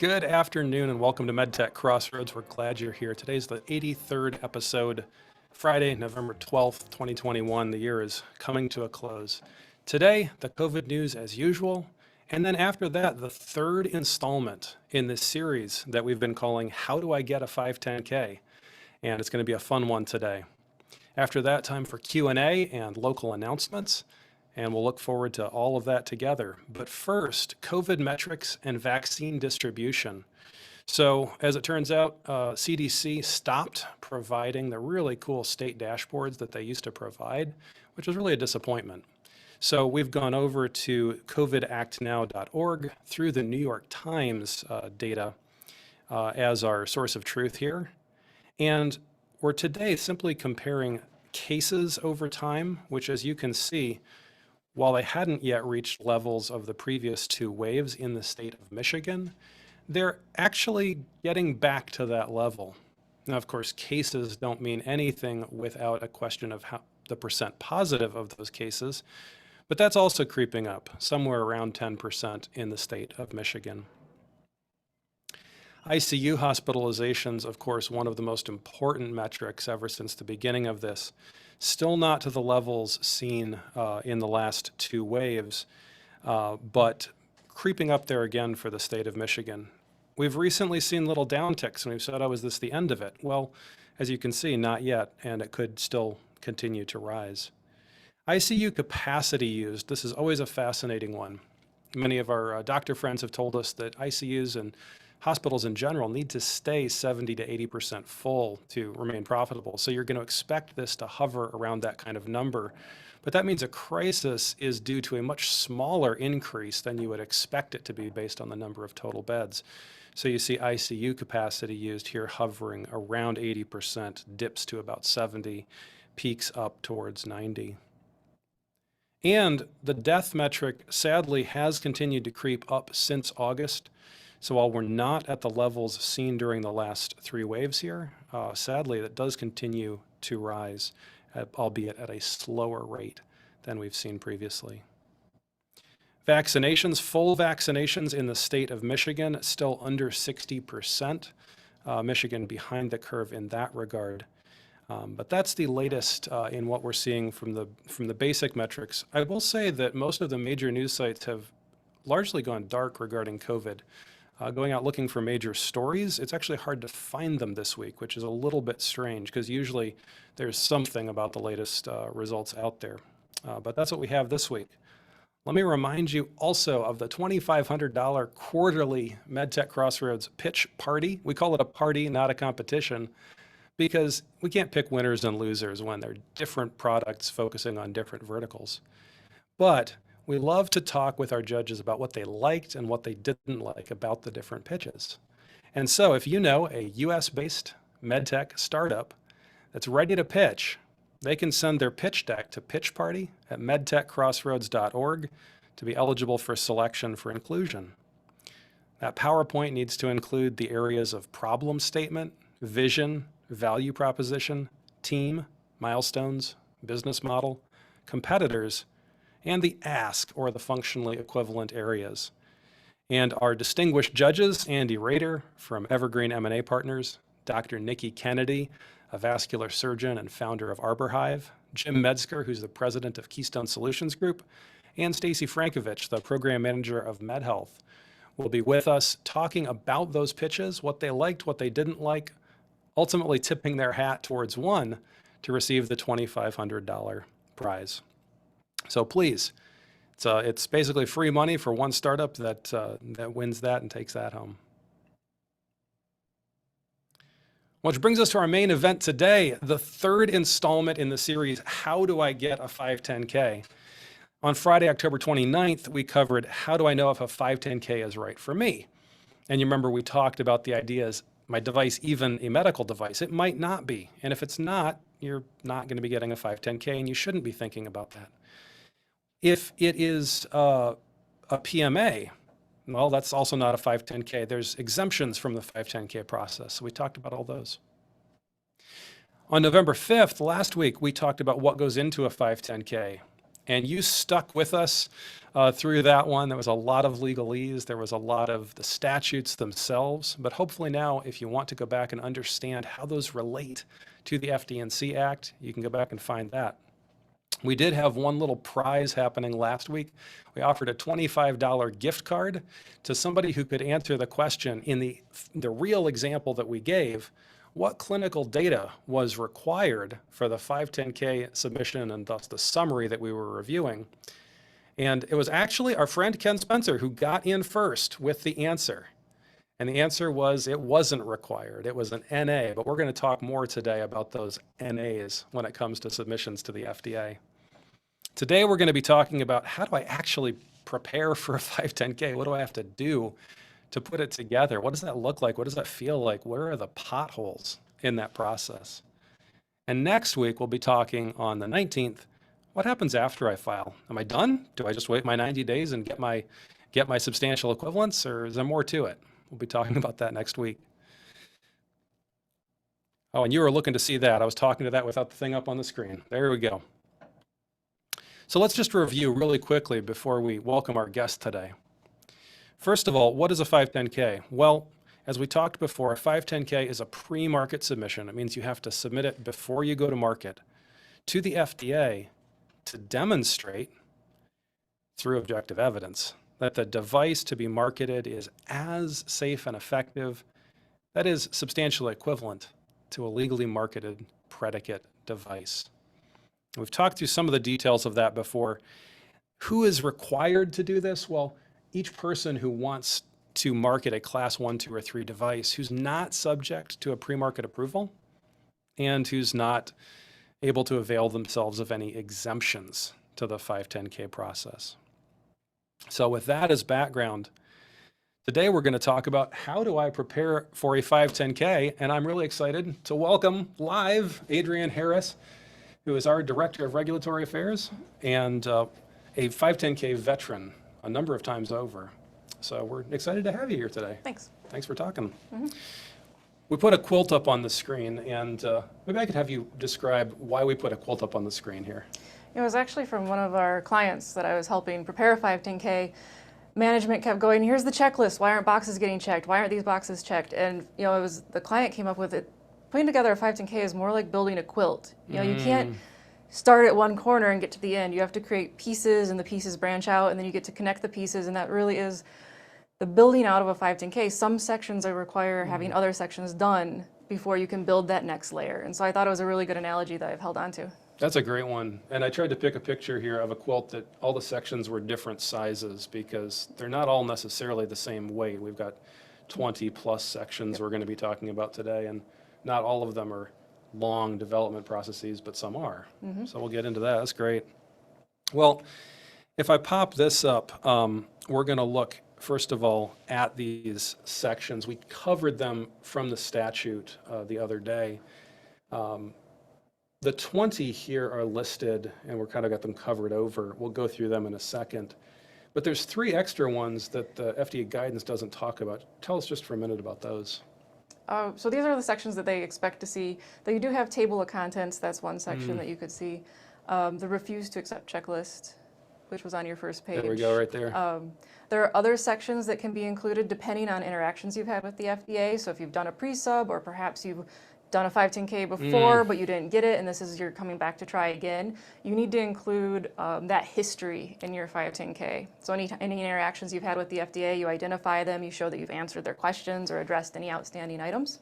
Good afternoon and welcome to MedTech Crossroads. We're glad you're here. Today's the 83rd episode, Friday, November 12th, 2021. The year is coming to a close. Today, the COVID news as usual. And then after that, the third installment in this series that we've been calling How Do I Get a 510K? And it's going to be a fun one today. After that, time for Q&A and local announcements. And we'll look forward to all of that together. But first, COVID metrics and vaccine distribution. So as it turns out, CDC stopped providing the really cool state dashboards that they used to provide, which was really a disappointment. So we've gone over to covidactnow.org through the New York Times data as our source of truth here. And we're today simply comparing cases over time, which as you can see, while they hadn't yet reached levels of the previous two waves in the state of Michigan, they're actually getting back to that level. Now, of course, cases don't mean anything without a question of how the percent positive of those cases, but that's also creeping up, somewhere around 10% in the state of Michigan. ICU hospitalizations, of course, one of the most important metrics ever since the beginning of this. Still not to the levels seen in the last two waves, but creeping up there again for the state of Michigan. We've recently seen little downticks, and we've said, oh, is this the end of it? Well, as you can see, not yet, and it could still continue to rise. ICU capacity used, this is always a fascinating one. Many of our doctor friends have told us that ICUs and hospitals in general need to stay 70 to 80% full to remain profitable. So you're going to expect this to hover around that kind of number. But that means a crisis is due to a much smaller increase than you would expect it to be based on the number of total beds. So you see ICU capacity used here hovering around 80%, dips to about 70, peaks up towards 90. And the death metric sadly has continued to creep up since August. So while we're not at the levels seen during the last three waves here, sadly, that does continue to rise, albeit at a slower rate than we've seen previously. Vaccinations, full vaccinations in the state of Michigan, still under 60%. Michigan behind the curve in that regard. But that's the latest in what we're seeing from the basic metrics. I will say that most of the major news sites have largely gone dark regarding COVID. Going out looking for major stories, it's actually hard to find them this week, which is a little bit strange because usually there's something about the latest results out there. But that's what we have this week. Let me remind you also of the $2,500 quarterly MedTech Crossroads pitch party. We call it a party, not a competition, because we can't pick winners and losers when they're different products focusing on different verticals. But we love to talk with our judges about what they liked and what they didn't like about the different pitches. And so if you know a US-based medtech startup that's ready to pitch, they can send their pitch deck to pitchparty@medtechcrossroads.org to be eligible for selection for inclusion. That PowerPoint needs to include the areas of problem statement, vision, value proposition, team, milestones, business model, competitors, and the ask or the functionally equivalent areas. And our distinguished judges, Andy Rader from Evergreen M&A Partners, Dr. Nikki Kennedy, a vascular surgeon and founder of Arbor Hive, Jim Metzger, who's the president of Keystone Solutions Group, and Stacy Frankovich, the program manager of MedHealth, will be with us talking about those pitches, what they liked, what they didn't like, ultimately tipping their hat towards one to receive the $2,500 prize. So please, it's basically free money for one startup that wins that and takes that home. Which brings us to our main event today, the third installment in the series, How Do I Get a 510K? On Friday, October 29th, we covered how do I know if a 510K is right for me? And you remember we talked about the idea, is my device even a medical device? It might not be. And if it's not, you're not going to be getting a 510K and you shouldn't be thinking about that. If it is a PMA, well, that's also not a 510K. There's exemptions from the 510K process. So we talked about all those. On November 5th, last week, we talked about what goes into a 510K. And you stuck with us through that one. There was a lot of legalese. There was a lot of the statutes themselves. But hopefully now, if you want to go back and understand how those relate to the FD&C Act, you can go back and find that. We did have one little prize happening last week. We offered a $25 gift card to somebody who could answer the question in the real example that we gave. What clinical data was required for the 510K submission and thus the summary that we were reviewing? And it was actually our friend Ken Spencer who got in first with the answer. And the answer was it wasn't required. It was an NA, but we're going to talk more today about those NAs when it comes to submissions to the FDA. Today we're going to be talking about how do I actually prepare for a 510K? What do I have to do to put it together? What does that look like? What does that feel like? Where are the potholes in that process? And next week, we'll be talking on the 19th, what happens after I file? Am I done? Do I just wait my 90 days and get my substantial equivalence, or is there more to it? We'll be talking about that next week. Oh, and you were looking to see that. I was talking to that without the thing up on the screen. There we go. So let's just review really quickly before we welcome our guest today. First of all, what is a 510K? Well, as we talked before, a 510K is a pre-market submission. It means you have to submit it before you go to market to the FDA to demonstrate through objective evidence that the device to be marketed is as safe and effective, that is substantially equivalent to a legally marketed predicate device. We've talked through some of the details of that before. Who is required to do this? Well, each person who wants to market a class 1, 2, or 3 device who's not subject to a pre-market approval and who's not able to avail themselves of any exemptions to the 510K process. So with that as background, today we're going to talk about how do I prepare for a 510K, and I'm really excited to welcome live Adrienne Harris, who is our Director of Regulatory Affairs and a 510K veteran a number of times over. So we're excited to have you here today. Thanks. Thanks for talking. We put a quilt up on the screen, and maybe I could have you describe why we put a quilt up on the screen here. It was actually from one of our clients that I was helping prepare a 510K. Management kept going, here's the checklist. Why aren't boxes getting checked? Why aren't these boxes checked? And it was the client came up with it. Putting together a 510K is more like building a quilt. You can't start at one corner and get to the end. You have to create pieces, and the pieces branch out, and then you get to connect the pieces, and that really is the building out of a 510K. Some sections require having other sections done before you can build that next layer. And so I thought it was a really good analogy that I've held on to. That's a great one. And I tried to pick a picture here of a quilt that all the sections were different sizes because they're not all necessarily the same weight. We've got 20 plus sections we're going to be talking about today, and not all of them are long development processes, but some are. So we'll get into that. That's great. Well, if I pop this up, we're going to look, first of all, at these sections. We covered them from the statute the other day. The 20 here are listed, and we're kind of got them covered over. We'll go through them in a second. But there's 3 extra ones that the FDA guidance doesn't talk about. Tell us just for a minute about those. So these are the sections that they expect to see. Though you do have table of contents, that's one section that you could see. The refuse to accept checklist, which was on your first page. There we go, right there. There are other sections that can be included depending on interactions you've had with the FDA. So if you've done a pre-sub, or perhaps you've done a 510K before, but you didn't get it, and this is you're coming back to try again, you need to include that history in your 510K. So any interactions you've had with the FDA, you identify them, you show that you've answered their questions or addressed any outstanding items.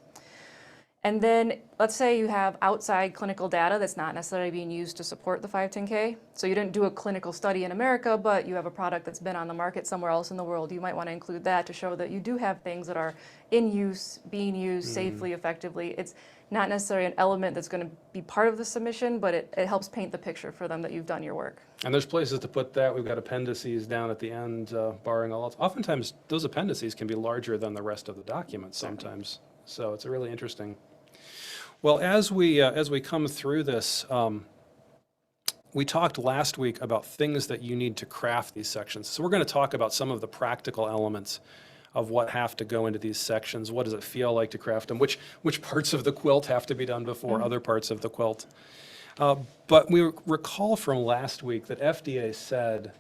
And then let's say you have outside clinical data that's not necessarily being used to support the 510K. So you didn't do a clinical study in America, but you have a product that's been on the market somewhere else in the world. You might want to include that to show that you do have things that are in use, being used safely, effectively. It's not necessarily an element that's going to be part of the submission, but it helps paint the picture for them that you've done your work. And there's places to put that. We've got appendices down at the end, barring all else. Oftentimes, those appendices can be larger than the rest of the document sometimes. So it's really interesting. Well, as we come through this, we talked last week about things that you need to craft these sections. So we're going to talk about some of the practical elements of what have to go into these sections. What does it feel like to craft them? Which parts of the quilt have to be done before other parts of the quilt? But we recall from last week that FDA said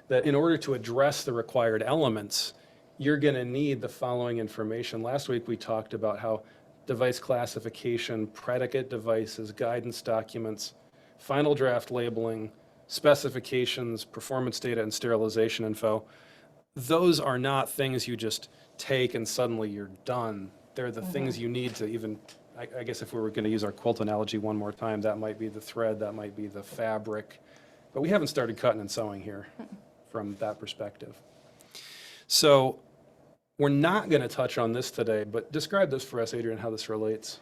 that in order to address the required elements, you're going to need the following information. Last week we talked about how device classification, predicate devices, guidance documents, final draft labeling, specifications, performance data, and sterilization info. Those are not things you just take and suddenly you're done. They're the things you need to even, I guess if we were going to use our quilt analogy one more time, that might be the thread, that might be the fabric. But we haven't started cutting and sewing here from that perspective. So we're not going to touch on this today, but describe this for us, Adrian, how this relates.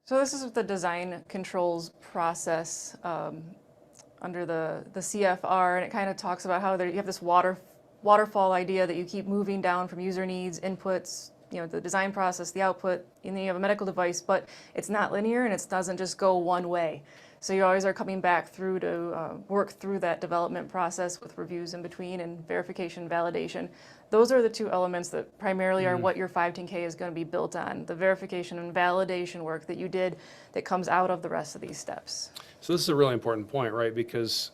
So this is the design controls process under the CFR, and it kind of talks about how you have this waterfall idea that you keep moving down from user needs, inputs, the design process, the output, and then you have a medical device, but it's not linear and it doesn't just go one way. So you always are coming back through to work through that development process with reviews in between and verification, validation. Those are the two elements that primarily are what your 510K is going to be built on, the verification and validation work that you did that comes out of the rest of these steps. So this is a really important point, right? Because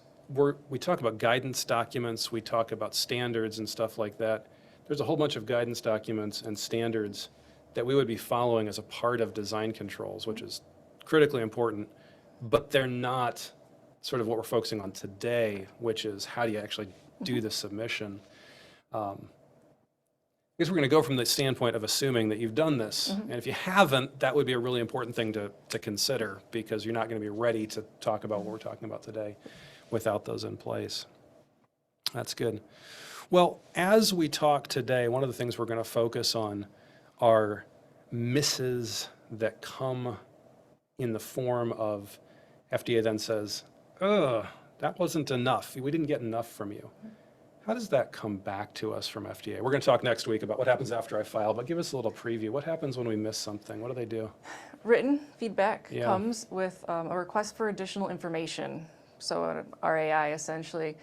we talk about guidance documents, we talk about standards and stuff like that. There's a whole bunch of guidance documents and standards that we would be following as a part of design controls, which is critically important, but they're not sort of what we're focusing on today, which is how do you actually do the submission. I guess we're going to go from the standpoint of assuming that you've done this. And if you haven't, that would be a really important thing to consider, because you're not going to be ready to talk about what we're talking about today without those in place. That's good. Well, as we talk today, one of the things we're going to focus on are misses that come in the form of FDA then says, that wasn't enough. We didn't get enough from you. How does that come back to us from FDA? We're going to talk next week about what happens after I file, but give us a little preview. What happens when we miss something? What do they do? Written feedback comes with a request for additional information, so an RAI essentially,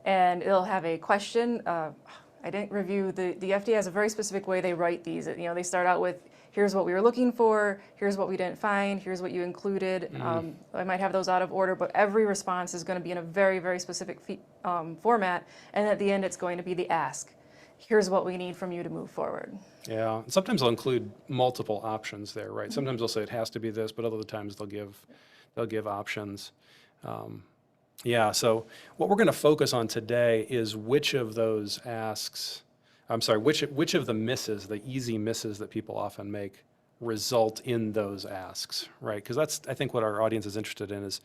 and it'll have a question. I didn't review, the FDA has a very specific way they write these. They start out with, here's what we were looking for, here's what we didn't find, here's what you included. I might have those out of order, but every response is going to be in a very, very specific format, and at the end it's going to be the ask. Here's what we need from you to move forward. Yeah, and sometimes they'll include multiple options there, right? Sometimes they'll say it has to be this, but other times they'll give options. Yeah, so what we're going to focus on today is which of those asks, which of the misses, the easy misses that people often make, result in those asks, right? Because that's, I think, what our audience is interested in is,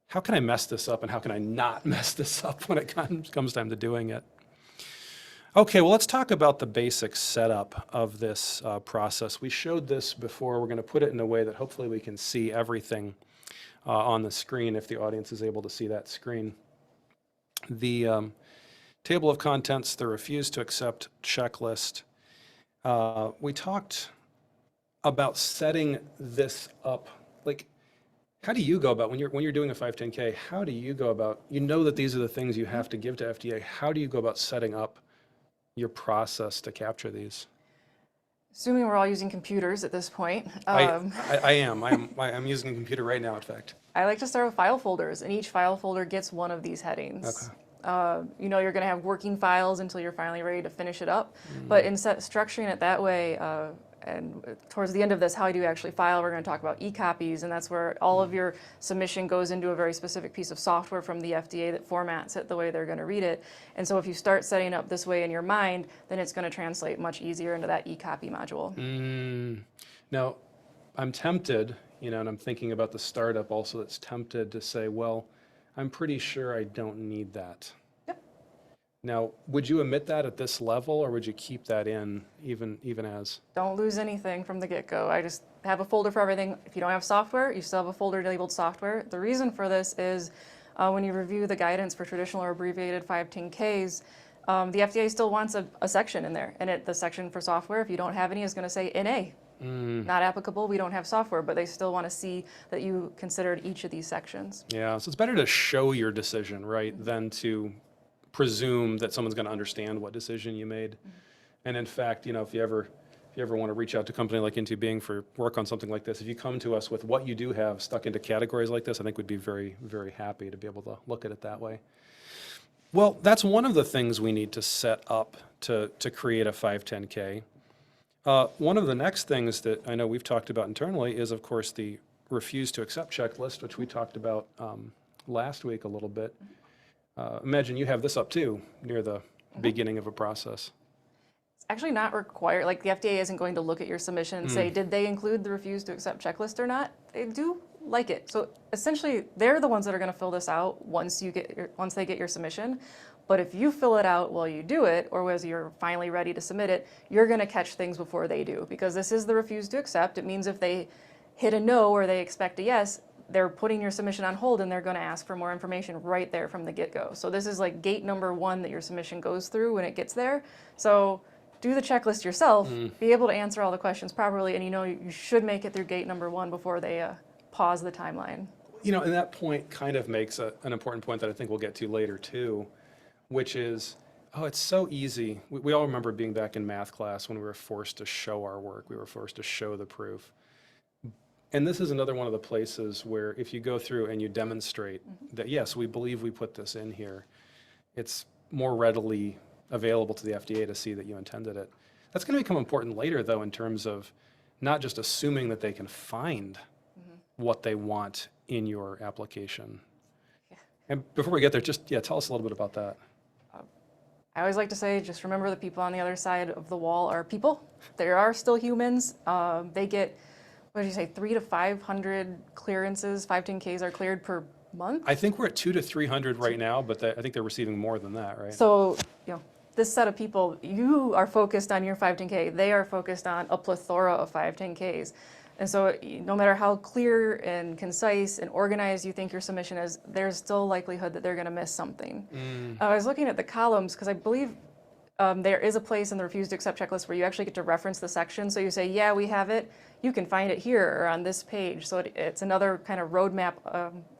how can I mess this up and how can I not mess this up when it comes time to doing it? Okay, well, let's talk about the basic setup of this process. We showed this before. We're going to put it in a way that hopefully we can see everything on the screen if the audience is able to see that screen. The table of contents, the refuse to accept checklist. We talked about setting this up. Like, how do you go about, when you're doing a 510K, how do you go about, that these are the things you have to give to FDA, how do you go about setting up your process to capture these? Assuming we're all using computers at this point. I am. I'm using a computer right now, in fact. I like to start with file folders, and each file folder gets one of these headings. Okay. You're going to have working files until you're finally ready to finish it up. But instead structuring it that way, and towards the end of this, how do you actually file, we're going to talk about e-copies, and that's where all of your submission goes into a very specific piece of software from the FDA that formats it the way they're going to read it. And so if you start setting up this way in your mind, then it's going to translate much easier into that e-copy module. Now, I'm tempted, and I'm thinking about the startup also that's tempted to say, well, I'm pretty sure I don't need that. Yep. Now, would you omit that at this level, or would you keep that in even as? Don't lose anything from the get-go. I just have a folder for everything. If you don't have software, you still have a folder labeled software. The reason for this is when you review the guidance for traditional or abbreviated 510Ks, the FDA still wants a section in there. And the section for software, if you don't have any, is going to say NA. Not applicable, we don't have software, but they still want to see that you considered each of these sections. Yeah, so it's better to show your decision, right, than to presume that someone's going to understand what decision you made. And in fact, if you ever if you ever want to reach out to a company like Into Being for work on something like this, if you come to us with what you do have stuck into categories like this, I think we'd be very, very happy to be able to look at it that way. Well, that's one of the things we need to set up to create a 510K. One of the next things that I know we've talked about internally is, of course, the refuse to accept checklist, which we talked about last week a little bit. Imagine you have this up too, near the beginning of a process. Actually not required, like the FDA isn't going to look at your submission and say, did they include the refuse to accept checklist or not? They do like it. So essentially, they're the ones that are going to fill this out once they get your submission. But if you fill it out while you do it, or as you're finally ready to submit it, you're going to catch things before they do, because this is the refuse to accept. It means if they hit a no or they expect a yes, they're putting your submission on hold and they're going to ask for more information right there from the get-go. So this is like gate number 1 that your submission goes through when it gets there. So do the checklist yourself, be able to answer all the questions properly, and you should make it through gate number 1 before they pause the timeline. And that point kind of makes an important point that I think we'll get to later too, which is, it's so easy. We all remember being back in math class when we were forced to show our work. We were forced to show the proof. And this is another one of the places where if you go through and you demonstrate that, yes, we believe we put this in here, it's more readily available to the FDA to see that you intended it. That's going to become important later, though, in terms of not just assuming that they can find what they want in your application. Yeah. And before we get there, tell us a little bit about that. I always like to say, just remember the people on the other side of the wall are people. There are still humans. They get, 300 to 500 clearances, 510Ks are cleared per month? I think we're at 200 to 300 right now, but I think they're receiving more than that, right? So, this set of people, you are focused on your 510K. They are focused on a plethora of 510Ks. And so no matter how clear and concise and organized you think your submission is, there's still likelihood that they're going to miss something. I was looking at the columns because I believe there is a place in the refuse to accept checklist where you actually get to reference the section. So you say, yeah, we have it. You can find it here or on this page. So it's another kind of roadmap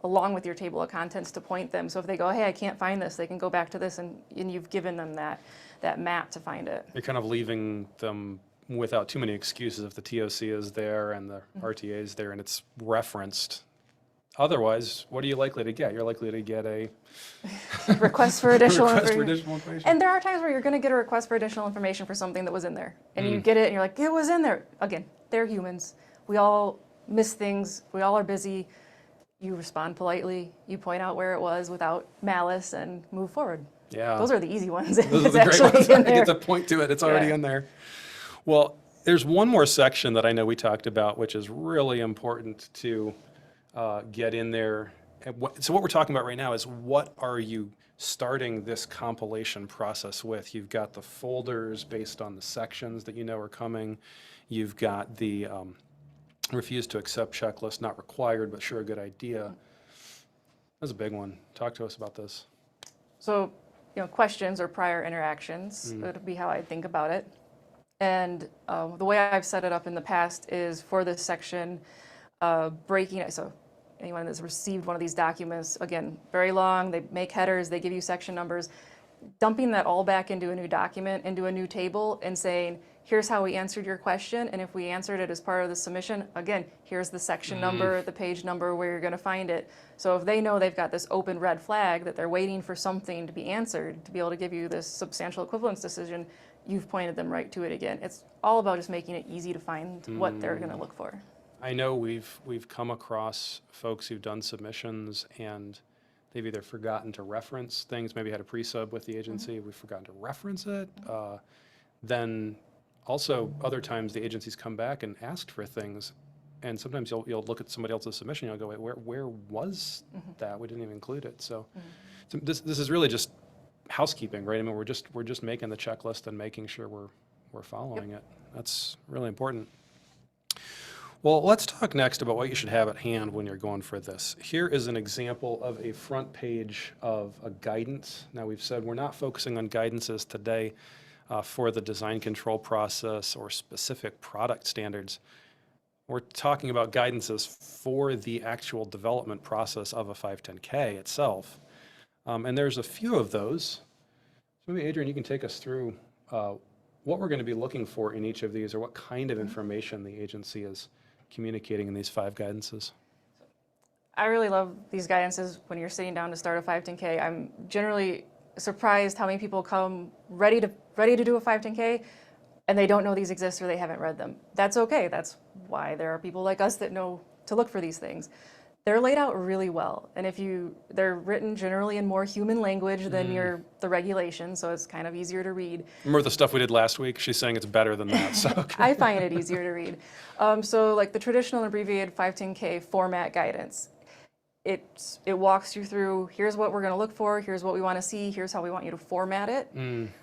along with your table of contents to point them. So if they go, hey, I can't find this, they can go back to this, and you've given them that map to find it. You're kind of leaving them without too many excuses if the TOC is there and the RTA is there and it's referenced. Otherwise, what are you likely to get? You're likely to get a request for additional information. And there are times where you're going to get a request for additional information for something that was in there. And you get it and you're like, it was in there. Again, they're humans. We all miss things. We all are busy. You respond politely. You point out where it was without malice and move forward. Yeah. Those are the easy ones. Those are the great ones. I get to point to it. It's already in there. Well, there's one more section that I know we talked about, which is really important to get in there. So what we're talking about right now is, what are you starting this compilation process with? You've got the folders based on the sections that you know are coming. You've got the refuse to accept checklist, not required, but sure a good idea. That's a big one. Talk to us about this. So, questions or prior interactions would be how I think about it. And the way I've set it up in the past is for this section, breaking it. So anyone that's received one of these documents, again, very long, they make headers, they give you section numbers, dumping that all back into a new document, into a new table, and saying, here's how we answered your question, and if we answered it as part of the submission, again, here's the section number, the page number, where you're going to find it. So if they know they've got this open red flag that they're waiting for something to be answered to be able to give you this substantial equivalence decision, you've pointed them right to it again. It's all about just making it easy to find what they're going to look for. I know we've come across folks who've done submissions and they've either forgotten to reference things, maybe had a pre-sub with the agency, we've forgotten to reference it. Then also other times the agencies come back and asked for things, and sometimes you'll look at somebody else's submission and you'll go, wait, where was that? We didn't even include it. So this is really just housekeeping, right? I mean, we're just making the checklist and making sure we're following it. That's really important. Well, let's talk next about what you should have at hand when you're going for this. Here is an example of a front page of a guidance. Now, we've said we're not focusing on guidances today for the design control process or specific product standards. We're talking about guidances for the actual development process of a 510K itself. And there's a few of those. So maybe, Adrian, you can take us through what we're going to be looking for in each of these, or what kind of information the agency is communicating in these 5 guidances. I really love these guidances when you're sitting down to start a 510K. I'm generally surprised how many people come ready to do a 510K and they don't know these exist or they haven't read them. That's okay. That's why there are people like us that know to look for these things. They're laid out really well, and they're written generally in more human language than the regulations, so it's kind of easier to read. Remember the stuff we did last week? She's saying it's better than that. So okay. I find it easier to read. So like the traditional abbreviated 510K format guidance, it walks you through, here's what we're going to look for, here's what we want to see, here's how we want you to format it,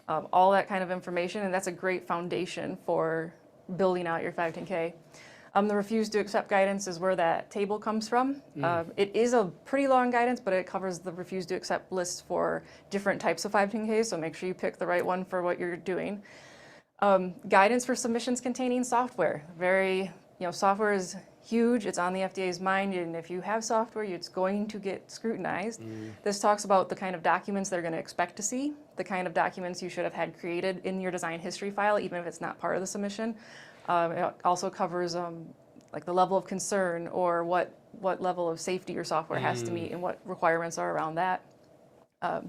all that kind of information, and that's a great foundation for building out your 510K. The refuse to accept guidance is where that table comes from. It is a pretty long guidance, but it covers the refuse to accept list for different types of 510Ks, so make sure you pick the right one for what you're doing. Guidance for submissions containing software. Software is huge. It's on the FDA's mind, and if you have software, it's going to get scrutinized. This talks about the kind of documents they're going to expect to see, the kind of documents you should have had created in your design history file, even if it's not part of the submission. It also covers like the level of concern or what level of safety your software has to meet and what requirements are around that. The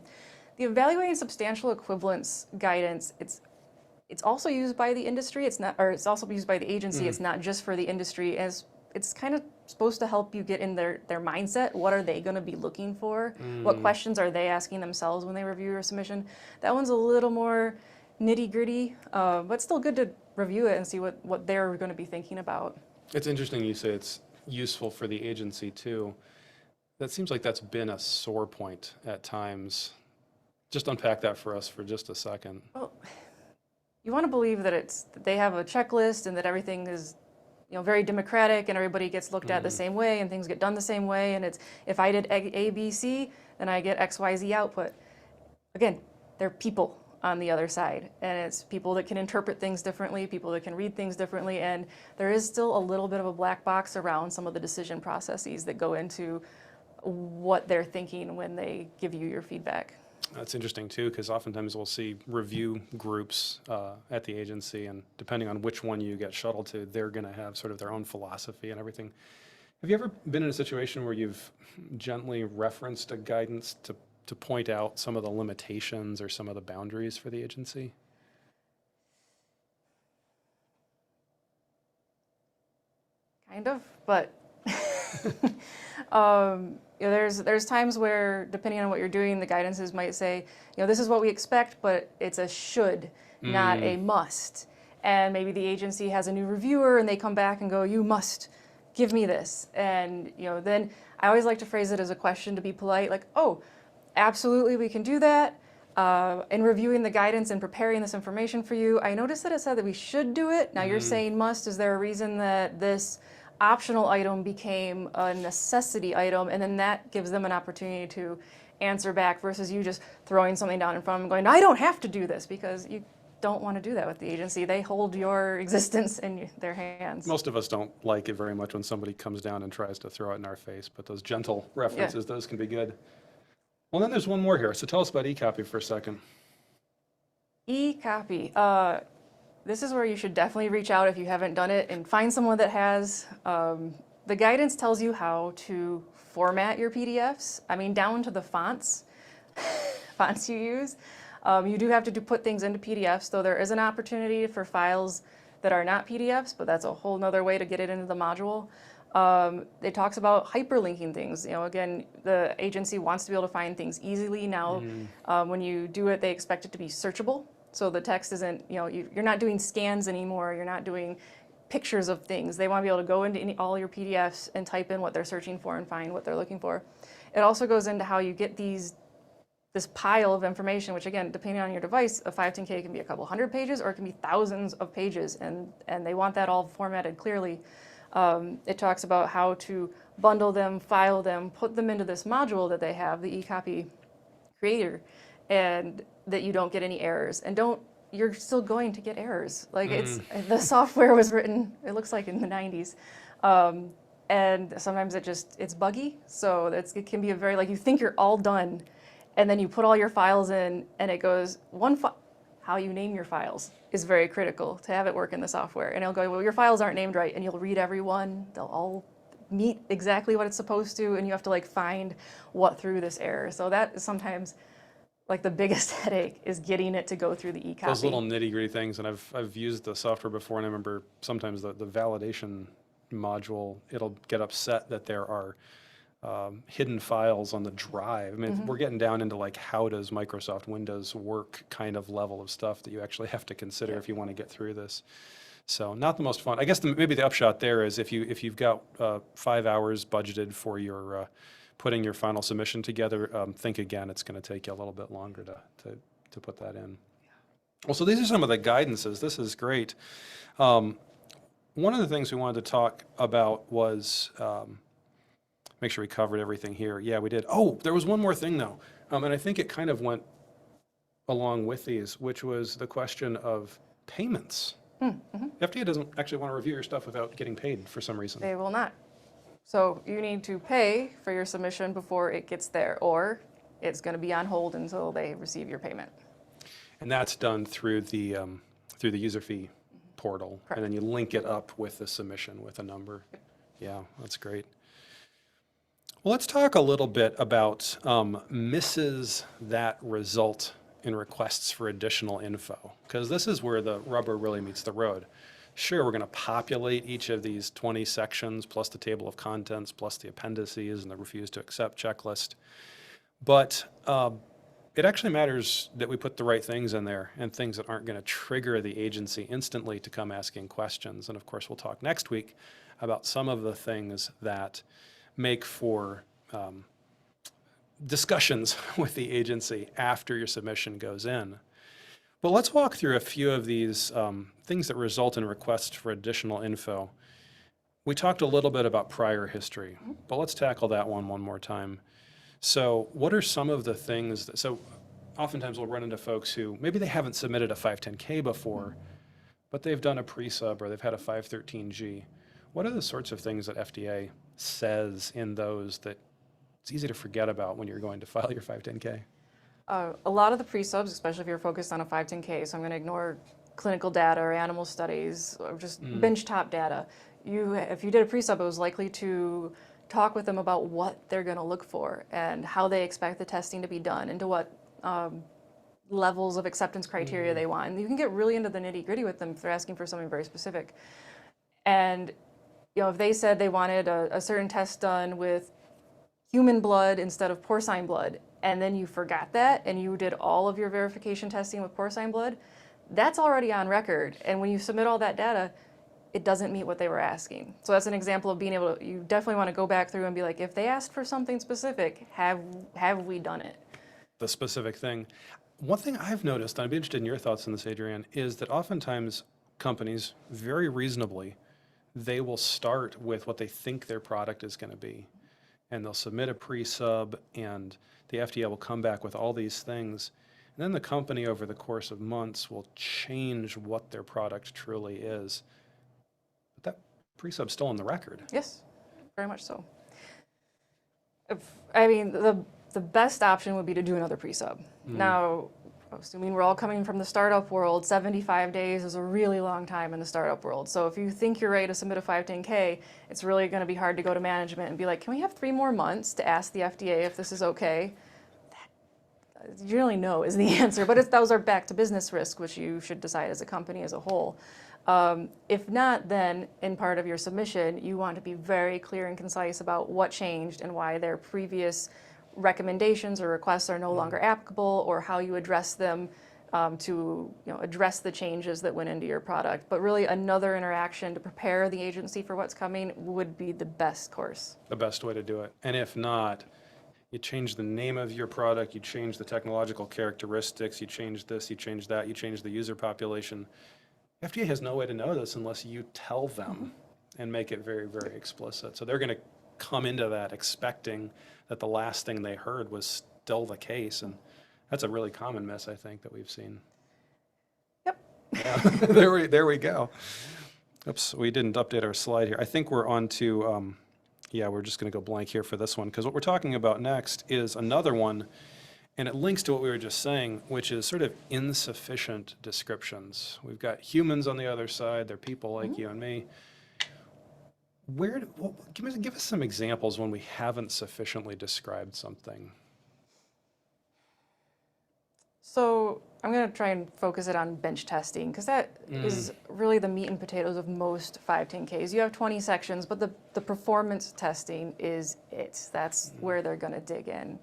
evaluating substantial equivalence guidance, it's also used by the industry. It's also used by the agency. It's not just for the industry. As it's kind of supposed to help you get in their mindset. What are they going to be looking for? What questions are they asking themselves when they review your submission? That one's a little more nitty gritty, but still good to review it and see what they're going to be thinking about. It's interesting you say it's useful for the agency too. That seems like that's been a sore point at times. Just unpack that for us for just a second. Well, you want to believe that they have a checklist and that everything is very democratic and everybody gets looked at the same way and things get done the same way, and it's if I did A, B, C, then I get X, Y, Z output. Again, they're people on the other side, and it's people that can interpret things differently, people that can read things differently, and there is still a little bit of a black box around some of the decision processes that go into what they're thinking when they give you your feedback. That's interesting too, because oftentimes we'll see review groups at the agency, and depending on which one you get shuttled to, they're going to have sort of their own philosophy and everything. Have you ever been in a situation where you've gently referenced a guidance to point out some of the limitations or some of the boundaries for the agency? Kind of, but there's times where, depending on what you're doing, the guidances might say, this is what we expect, but it's a should, not a must. And maybe the agency has a new reviewer and they come back and go, you must give me this. And then I always like to phrase it as a question to be polite, like, oh, absolutely, we can do that. In reviewing the guidance and preparing this information for you, I noticed that it said that we should do it. Now you're saying must. Is there a reason that this optional item became a necessity item? And then that gives them an opportunity to answer back versus you just throwing something down in front of them going, I don't have to do this, because you don't want to do that with the agency. They hold your existence in their hands. Most of us don't like it very much when somebody comes down and tries to throw it in our face, but those gentle references, those can be good. Well, then there's one more here. So tell us about eCopy for a second. eCopy. This is where you should definitely reach out if you haven't done it and find someone that has. The guidance tells you how to format your PDFs. I mean, down to the fonts you use. You do have to put things into PDFs, though there is an opportunity for files that are not PDFs, but that's a whole nother way to get it into the module. It talks about hyperlinking things. Again, the agency wants to be able to find things easily now. When you do it, they expect it to be searchable. So the text isn't, you're not doing scans anymore. You're not doing pictures of things. They want to be able to go into all your PDFs and type in what they're searching for and find what they're looking for. It also goes into how you get this pile of information, which again, depending on your device, a 510K can be a couple hundred pages or it can be thousands of pages, and they want that all formatted clearly. It talks about how to bundle them, file them, put them into this module that they have, the eCopy creator, and that you don't get any errors. And you're still going to get errors. Like the software was written, it looks like in the 90s. And sometimes it's buggy. So it can be a very, like, you think you're all done, and then you put all your files in and it goes, how you name your files is very critical to have it work in the software. And it'll go, well, your files aren't named right, and you'll read every one. They'll all meet exactly what it's supposed to, and you have to like find what threw this error. So that is sometimes like the biggest headache, is getting it to go through the e-copy. Those little nitty-gritty things, and I've used the software before, and I remember sometimes the validation module, it'll get upset that there are hidden files on the drive. I mean, we're getting down into like, how does Microsoft Windows work kind of level of stuff that you actually have to consider if you want to get through this. So not the most fun. I guess maybe the upshot there is, if you've got 5 hours budgeted for your putting your final submission together, think again. It's going to take you a little bit longer to put that in. Well, so these are some of the guidances. This is great. One of the things we wanted to talk about was, make sure we covered everything here. Yeah, we did. Oh, there was one more thing though, and I think it kind of went along with these, which was the question of payments. FDA doesn't actually want to review your stuff without getting paid for some reason. They will not. So you need to pay for your submission before it gets there, or it's going to be on hold until they receive your payment. And that's done through the user fee portal. Correct. And then you link it up with the submission with a number. Yeah, that's great. Well, let's talk a little bit about misses that result in requests for additional info, because this is where the rubber really meets the road. Sure, we're going to populate each of these 20 sections, plus the table of contents, plus the appendices and the refuse to accept checklist. But it actually matters that we put the right things in there, and things that aren't going to trigger the agency instantly to come asking questions. And of course, we'll talk next week about some of the things that make for discussions with the agency after your submission goes in. But let's walk through a few of these things that result in requests for additional info. We talked a little bit about prior history, but let's tackle that one more time. So what are some of the things that, so oftentimes we'll run into folks who maybe they haven't submitted a 510K before, but they've done a pre-sub or they've had a 513G. What are the sorts of things that FDA says in those that it's easy to forget about when you're going to file your 510K? A lot of the pre-subs, especially if you're focused on a 510K, so I'm going to ignore clinical data or animal studies or just bench top data. If you did a pre-sub, it was likely to talk with them about what they're going to look for and how they expect the testing to be done, and to what levels of acceptance criteria they want. And you can get really into the nitty-gritty with them if they're asking for something very specific. And if they said they wanted a certain test done with human blood instead of porcine blood, and then you forgot that and you did all of your verification testing with porcine blood, that's already on record. And when you submit all that data, it doesn't meet what they were asking. So that's an example of being able to, you definitely want to go back through and be like, if they asked for something specific, have we done it? The specific thing. One thing I've noticed, and I'd be interested in your thoughts on this, Adrienne, is that oftentimes companies, very reasonably, they will start with what they think their product is going to be. And they'll submit a pre-sub, and the FDA will come back with all these things. And then the company, over the course of months, will change what their product truly is. But that pre-sub's still on the record. Yes, very much so. I mean, the best option would be to do another pre-sub. Now, assuming we're all coming from the startup world, 75 days is a really long time in the startup world. So if you think you're ready to submit a 510K, it's really going to be hard to go to management and be like, can we have 3 more months to ask the FDA if this is okay? Generally no is the answer, but those are back to business risk, which you should decide as a company as a whole. If not, then in part of your submission, you want to be very clear and concise about what changed and why their previous recommendations or requests are no longer applicable, or how you address them to address the changes that went into your product. But really, another interaction to prepare the agency for what's coming would be the best course. The best way to do it. And if not, you change the name of your product, you change the technological characteristics, you change this, you change that, you change the user population. FDA has no way to know this unless you tell them and make it very, very explicit. So they're going to come into that expecting that the last thing they heard was still the case. And that's a really common miss, I think, that we've seen. Yep. Yeah, there we go. Oops, we didn't update our slide here. I think we're on to, yeah, we're just going to go blank here for this one, because what we're talking about next is another one. And it links to what we were just saying, which is sort of insufficient descriptions. We've got humans on the other side, they're people like you and me. Give us some examples when we haven't sufficiently described something. So I'm going to try and focus it on bench testing because that is really the meat and potatoes of most 510Ks. You have 20 sections, but the performance testing is it. That's where they're going to dig in.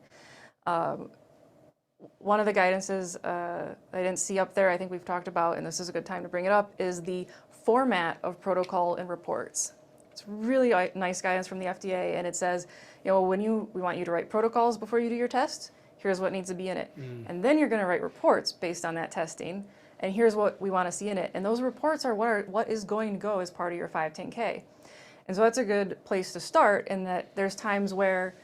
One of the guidances I didn't see up there, I think we've talked about, and this is a good time to bring it up, is the format of protocol and reports. It's really nice guidance from the FDA, and it says, we want you to write protocols before you do your test. Here's what needs to be in it. And then you're going to write reports based on that testing, and here's what we want to see in it. And those reports are what is going to go as part of your 510K. And so that's a good place to start, in that there's times where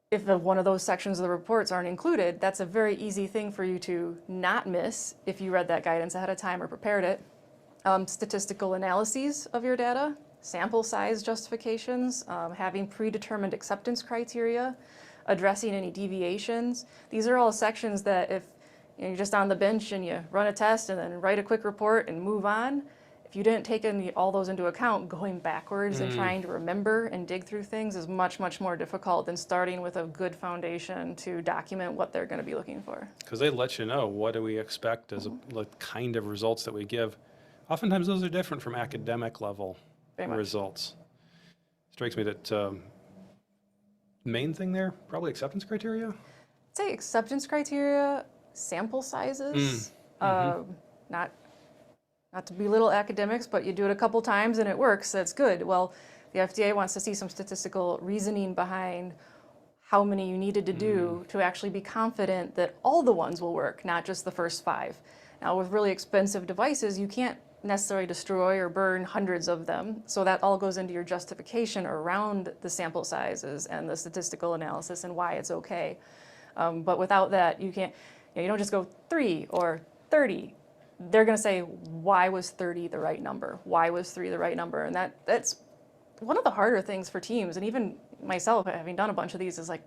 if one of those sections of the reports aren't included, that's a very easy thing for you to not miss if you read that guidance ahead of time or prepared it. Statistical analyses of your data, sample size justifications, having predetermined acceptance criteria, addressing any deviations. These are all sections that if you're just on the bench and you run a test and then write a quick report and move on, if you didn't take all those into account, going backwards and trying to remember and dig through things is much, much more difficult than starting with a good foundation to document what they're going to be looking for. Because they let you know, what do we expect as the kind of results that we give. Oftentimes those are different from academic level results. Strikes me that main thing there, probably acceptance criteria? I'd say acceptance criteria, sample sizes, not to belittle academics, but you do it a couple times and it works, that's good. Well, the FDA wants to see some statistical reasoning behind how many you needed to do to actually be confident that all the ones will work, not just the first 5. Now, with really expensive devices, you can't necessarily destroy or burn hundreds of them, so that all goes into your justification around the sample sizes and the statistical analysis and why it's okay. But without that, you can't, you don't just go 3 or 30. They're going to say, why was 30 the right number? Why was 3 the right number? And that's one of the harder things for teams, and even myself, having done a bunch of these, is like,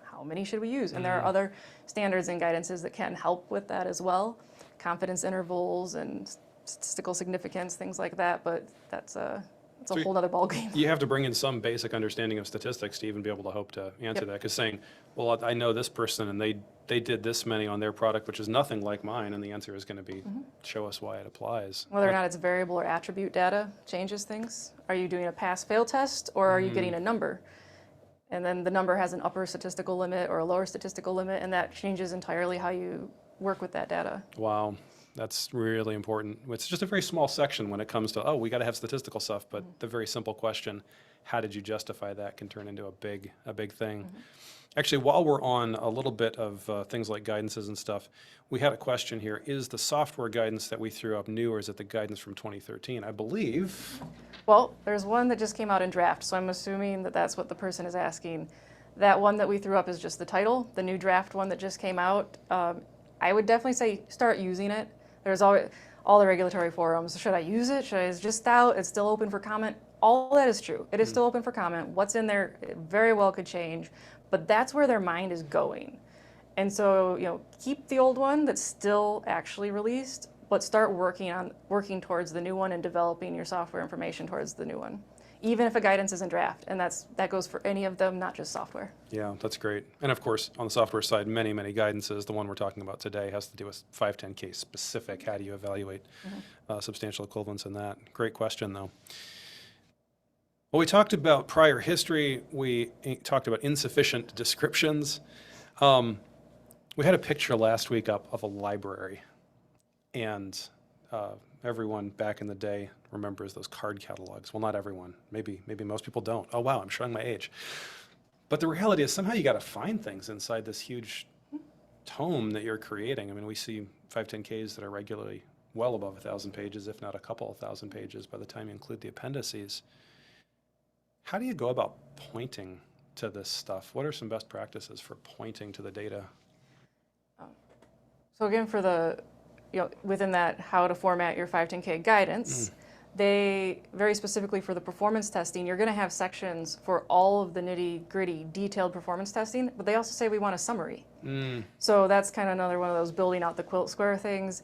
how many should we use? And there are other standards and guidances that can help with that as well. Confidence intervals and statistical significance, things like that, but that's a whole other ballgame. You have to bring in some basic understanding of statistics to even be able to hope to answer that. Because saying, well, I know this person and they did this many on their product, which is nothing like mine, and the answer is going to be, show us why it applies. Whether or not it's variable or attribute data changes things. Are you doing a pass-fail test, or are you getting a number? And then the number has an upper statistical limit or a lower statistical limit, and that changes entirely how you work with that data. Wow. That's really important. It's just a very small section when it comes to, we got to have statistical stuff, but the very simple question, how did you justify that, can turn into a big thing. Actually, while we're on a little bit of things like guidances and stuff, we had a question here. Is the software guidance that we threw up new, or is it the guidance from 2013? I believe. Well, there's one that just came out in draft, so I'm assuming that that's what the person is asking. That one that we threw up is just the title. The new draft one that just came out, I would definitely say start using it. There's all the regulatory forums. Should I use it? Should I just out? It's still open for comment. All that is true. It is still open for comment. What's in there very well could change, but that's where their mind is going. And so, keep the old one that's still actually released, but start working towards the new one and developing your software information towards the new one, even if a guidance isn't draft. And that goes for any of them, not just software. Yeah, that's great. And of course, on the software side, many guidances. The one we're talking about today has to do with 510K specific. How do you evaluate substantial equivalence in that? Great question, though. Well, we talked about prior history. We talked about insufficient descriptions. We had a picture last week up of a library, and everyone back in the day remembers those card catalogs. Well, not everyone. Maybe most people don't. Oh, wow, I'm showing my age. But the reality is somehow you got to find things inside this huge tome that you're creating. I mean, we see 510Ks that are regularly well above 1,000 pages, if not a couple of thousand pages by the time you include the appendices. How do you go about pointing to this stuff? What are some best practices for pointing to the data? So again, for the, within that how to format your 510K guidance, they very specifically for the performance testing, you're going to have sections for all of the nitty gritty detailed performance testing, but they also say we want a summary. So that's kind of another one of those building out the quilt square things.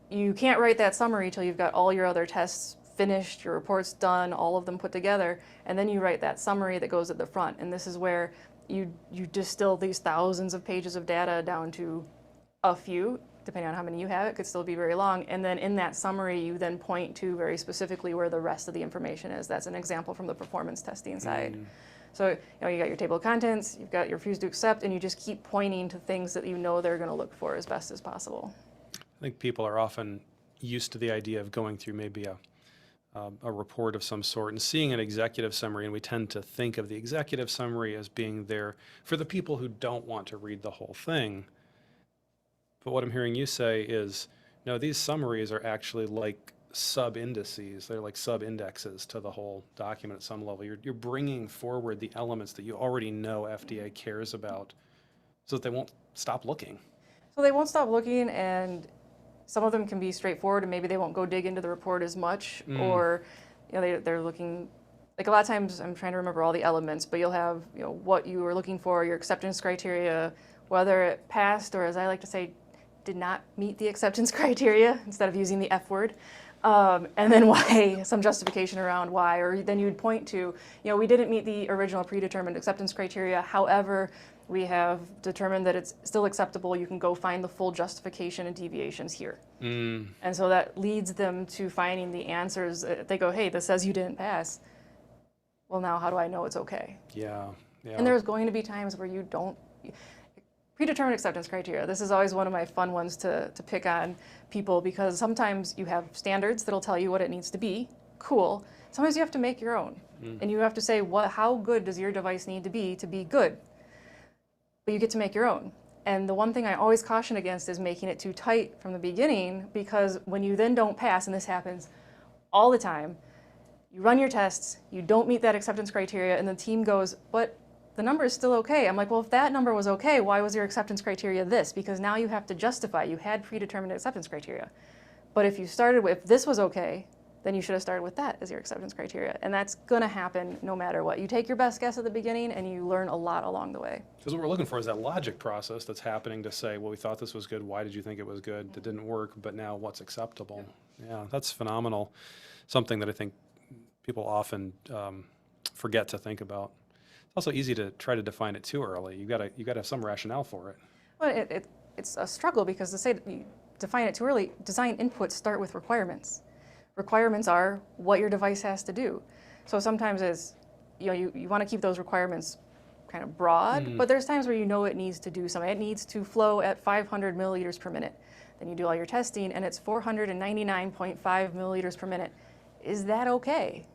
You can't write that summary till you've got all your other tests finished, your reports done, all of them put together, and then you write that summary that goes at the front. And this is where you distill these thousands of pages of data down to a few, depending on how many you have. It could still be very long. And then in that summary, you then point to very specifically where the rest of the information is. That's an example from the performance testing side. So you got your table of contents, you've got your refuse to accept, and you just keep pointing to things that you know they're going to look for as best as possible. I think people are often used to the idea of going through maybe a report of some sort and seeing an executive summary, and we tend to think of the executive summary as being there for the people who don't want to read the whole thing. But what I'm hearing you say is, no, these summaries are actually like sub-indices. They're like sub-indexes to the whole document at some level. You're bringing forward the elements that you already know FDA cares about so that they won't stop looking. So they won't stop looking, and some of them can be straightforward, and maybe they won't go dig into the report as much, or they're looking, like a lot of times, I'm trying to remember all the elements, but you'll have what you were looking for, your acceptance criteria, whether it passed, or as I like to say, did not meet the acceptance criteria, instead of using the F word. And then why, some justification around why, or then you'd point to, we didn't meet the original predetermined acceptance criteria, however, we have determined that it's still acceptable. You can go find the full justification and deviations here. And so that leads them to finding the answers. They go, hey, this says you didn't pass. Well, now how do I know it's okay? Yeah. And there's going to be times where you don't. Predetermined acceptance criteria. This is always one of my fun ones to pick on people, because sometimes you have standards that'll tell you what it needs to be. Cool. Sometimes you have to make your own. And you have to say, how good does your device need to be good? But you get to make your own. And the one thing I always caution against is making it too tight from the beginning, because when you then don't pass, and this happens all the time, you run your tests, you don't meet that acceptance criteria, and the team goes, but the number is still okay. I'm like, well, if that number was okay, why was your acceptance criteria this? Because now you have to justify. You had predetermined acceptance criteria. But if you started with, if this was okay, then you should have started with that as your acceptance criteria. And that's going to happen no matter what. You take your best guess at the beginning, and you learn a lot along the way. Because what we're looking for is that logic process that's happening to say, well, we thought this was good. Why did you think it was good? It didn't work, but now what's acceptable? Yeah, that's phenomenal. Something that I think people often forget to think about. It's also easy to try to define it too early. You got to have some rationale for it. Well, it's a struggle, because to say that you define it too early, design inputs start with requirements. Requirements are what your device has to do. So sometimes it's, you want to keep those requirements kind of broad, but there's times where it needs to do something. It needs to flow at 500 milliliters per minute. Then you do all your testing, and it's 499.5 milliliters per minute. Is that okay?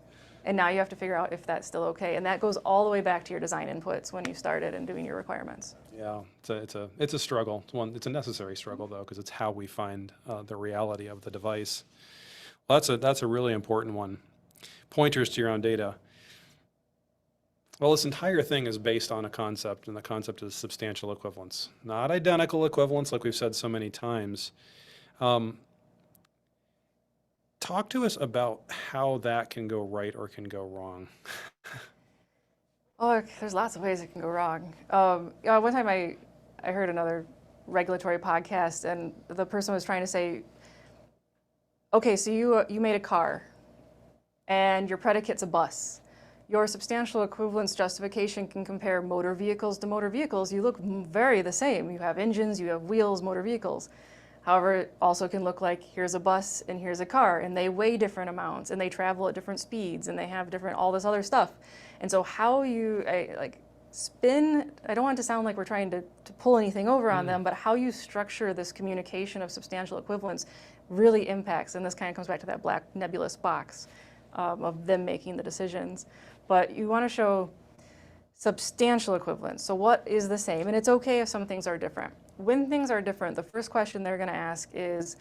And now you have to figure out if that's still okay. And that goes all the way back to your design inputs when you started and doing your requirements. Yeah, it's a struggle. It's a necessary struggle, though, because it's how we find the reality of the device. Well, that's a really important one. Pointers to your own data. Well, this entire thing is based on a concept, and the concept is substantial equivalence. Not identical equivalence, like we've said so many times. Talk to us about how that can go right or can go wrong. Oh, there's lots of ways it can go wrong. One time I heard another regulatory podcast, and the person was trying to say, okay, so you made a car, and your predicate's a bus. Your substantial equivalence justification can compare motor vehicles to motor vehicles. You look very the same. You have engines, you have wheels, motor vehicles. However, it also can look like here's a bus and here's a car, and they weigh different amounts, and they travel at different speeds, and they have all this other stuff. And so how you spin, I don't want it to sound like we're trying to pull anything over on them, but how you structure this communication of substantial equivalence really impacts, and this kind of comes back to that black nebulous box of them making the decisions. But you want to show substantial equivalence. So what is the same? And it's okay if some things are different. When things are different, the first question they're going to ask is,